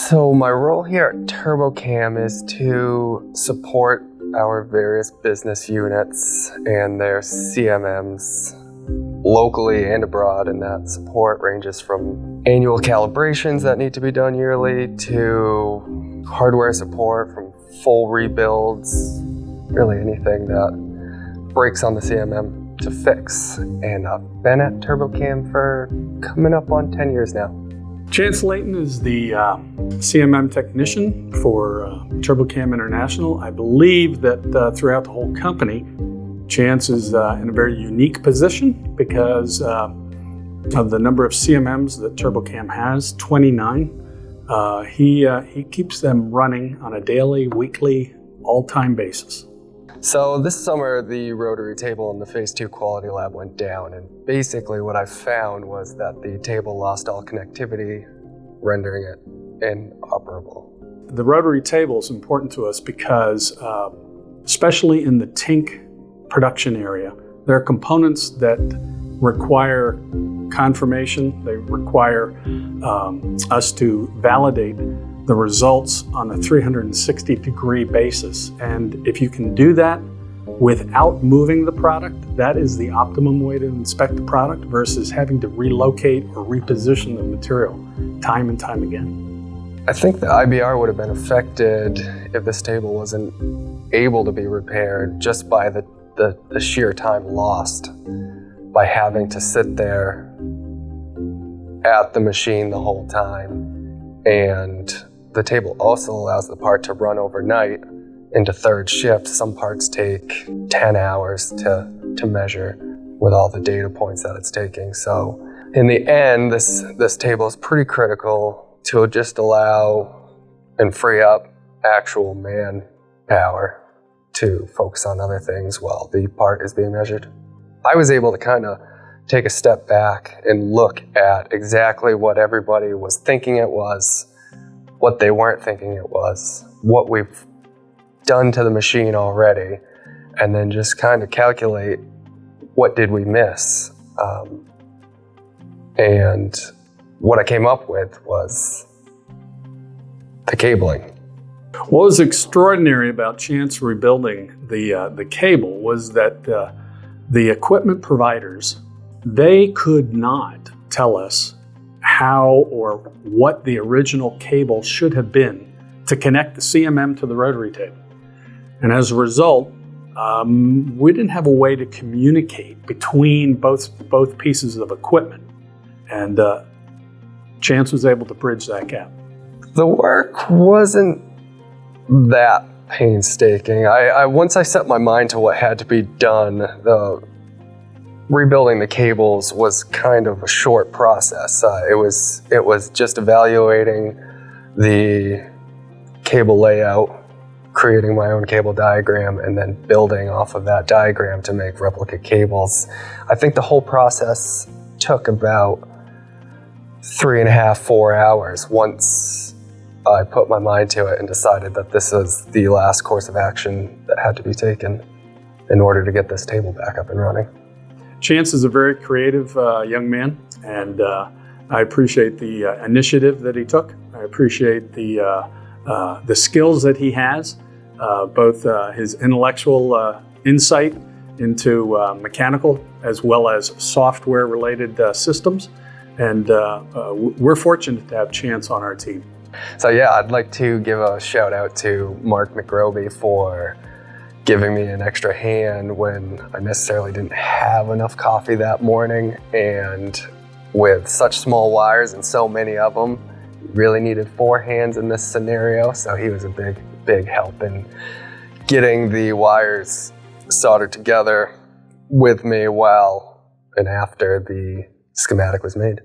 So my role here at Turbocam is to support our various business units and their CMMs locally and abroad, and that support ranges from annual calibrations that need to be done yearly to hardware support from full rebuilds, really anything that breaks on the CMM to fix. And I've been at Turbocam for coming up on 10 years now. Chance Leighton is the CMM technician for Turbocam International. I believe that throughout the whole company, Chance is in a very unique position because of the number of CMMs that Turbocam has, 29. He keeps them running on a daily, weekly, all-time basis. So this summer, the Rotary table in the Phase 2 quality lab went down, and basically what I found was that the table lost all connectivity, rendering it inoperable. The Rotary table is important to us because, especially in the Tink production area, there are components that require confirmation. They require us to validate the results on a 360-degree basis. And if you can do that without moving the product, that is the optimum way to inspect the product versus having to relocate or reposition the material time and time again. I think the IBR would have been affected if this table wasn't able to be repaired just by the sheer time lost by having to sit there at the machine the whole time. And the table also allows the part to run overnight into third shift. Some parts take 10 hours to measure with all the data points that it's taking. So in the end, this table is pretty critical to just allow and free up actual manpower to focus on other things while the part is being measured. I was able to kind of take a step back and look at exactly what everybody was thinking it was, what they weren't thinking it was, what we've done to the machine already, and then just kind of calculate what did we miss. And what I came up with was the cabling. What was extraordinary about Chance rebuilding the cable was that the equipment providers, they could not tell us how or what the original cable should have been to connect the CMM to the rotary table. And as a result, we didn't have a way to communicate between both pieces of equipment. And Chance was able to bridge that gap. The work wasn't that painstaking. Once I set my mind to what had to be done, rebuilding the cables was kind of a short process. It was just evaluating the cable layout, creating my own cable diagram, and then building off of that diagram to make replicate cables. I think the whole process took about 3.5, 4 hours once I put my mind to it and decided that this was the last course of action that had to be taken in order to get this table back up and running. Chance is a very creative young man, and I appreciate the initiative that he took. I appreciate the skills that he has, both his intellectual insight into mechanical as well as software-related systems, and we're fortunate to have Chance on our team. So yeah, I'd like to give a shout out to Mark McRoby for giving me an extra hand when I necessarily didn't have enough coffee that morning, and with such small wires and so many of them, you really needed 4 hands in this scenario, so he was a big help in getting the wires soldered together with me while and after the schematic was made.